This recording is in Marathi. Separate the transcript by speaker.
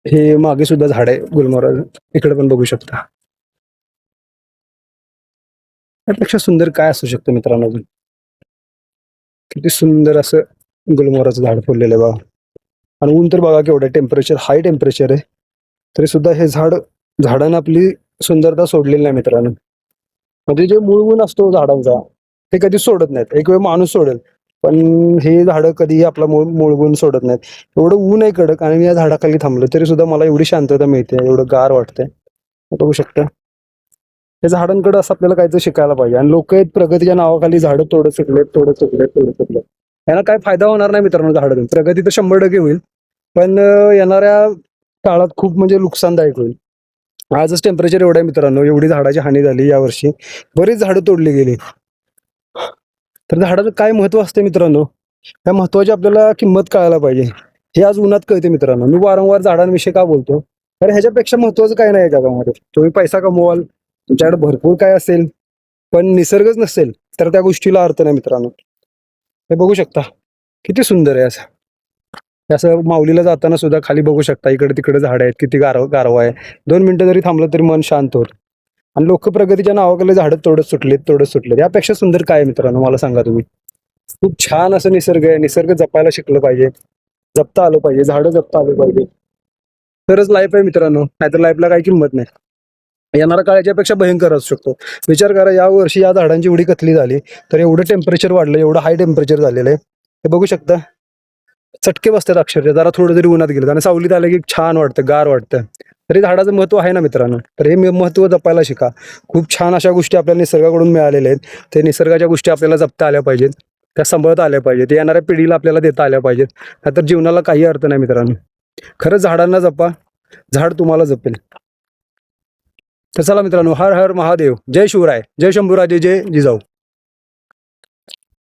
Speaker 1: हे मागे सुद्धा झाड आहे गुलमोहर, इकडे पण बघू शकता. त्यापेक्षा सुंदर काय असू शकतं मित्रांनो अजून. किती सुंदर असं गुलमोहराचं झाड फुललेलं आहे बघा. आणि ऊन तर बघा केवढं टेम्परेचर, हाय टेम्परेचर आहे. तरी सुद्धा हे झाडानं आपली सुंदरता सोडलेली नाही मित्रांनो. म्हणजे जे मूळ गुण असतो झाडांचा ते कधी सोडत नाहीत. एक वेळ माणूस सोडेल, पण हे झाडं कधीही आपला मूळ गुण सोडत नाहीत. एवढं ऊन आहे कडक आणि मी या झाडाखाली थांबलो तरी सुद्धा मला एवढी शांतता मिळते, एवढं गार वाटतंय. बघू शकता. या झाडांकडे असं आपल्याला काहीतरी शिकायला पाहिजे. आणि लोक आहेत प्रगतीच्या नावाखाली झाडं तोडत सुटलेत, तोडत सुटलेत, तोडत सुटलेत. यांना काय फायदा होणार नाही मित्रांनो झाडातून. प्रगती तर 100% होईल, पण येणाऱ्या काळात खूप म्हणजे नुकसानदायक होईल. आजच टेम्परेचर एवढं आहे मित्रांनो, एवढी झाडाची हानी झाली यावर्षी. बरीच झाडं तोडली गेली. तर झाडाचं काय महत्व असते मित्रांनो, त्या महत्वाची आपल्याला किंमत कळायला पाहिजे. हे आज उन्हात कळते मित्रांनो. मी वारंवार झाडांविषयी का बोलतो, तर ह्याच्यापेक्षा महत्वाचं काही नाही जगामध्ये. तुम्ही पैसा कमवाल, तुमच्याकडे भरपूर काय असेल, पण निसर्गच नसेल तर त्या गोष्टीला अर्थ नाही मित्रांनो. हे बघू शकता किती सुंदर आहे असं. असं माऊलीला जाताना सुद्धा खाली बघू शकता, इकडे तिकडे झाड आहेत, किती गारवा आहे. 2 मिनिटं जरी थांबलं तरी मन शांत होत. आणि लोक प्रगतीच्या नावाखाली झाडं तोडत सुटलेत. यापेक्षा सुंदर काय आहे मित्रांनो, मला सांगा तुम्ही. खूप छान असं निसर्ग आहे. निसर्ग जपायला शिकलं पाहिजे, जपता आलं पाहिजे, झाडं जपता आलं पाहिजे. तरच लाईफ आहे मित्रांनो, नाहीतर लाईफला काही किंमत नाही. येणारा काळ याच्यापेक्षा भयंकर असू शकतो. विचार करा, या वर्षी या झाडांची एवढी कत्तली झाली, तर एवढं टेम्परेचर वाढलं, एवढं हाय टेम्परेचर झालेलं आहे. हे बघू शकता. चटके बसतात अक्षरशः, जरा थोडं जरी उन्हात गेलं आणि सावलीत आलं की छान वाटतं, गार वाटतं. तरी झाडाचं महत्व आहे ना मित्रांनो. तर हे महत्व जपायला शिका. खूप छान अशा गोष्टी आपल्याला निसर्गाकडून मिळालेल्या आहेत. ते निसर्गाच्या गोष्टी आपल्याला जपता आल्या पाहिजेत, त्या सांभाळता आल्या पाहिजेत, ते येणाऱ्या पिढीला आपल्याला देता आल्या पाहिजेत. नाहीतर जीवनाला काही अर्थ नाही मित्रांनो. खरंच झाडांना जपा, झाड तुम्हाला जपेल. तर चला मित्रांनो, हर हर महादेव, जय शिवराय, जय शंभूराजे, जय जिजाऊ.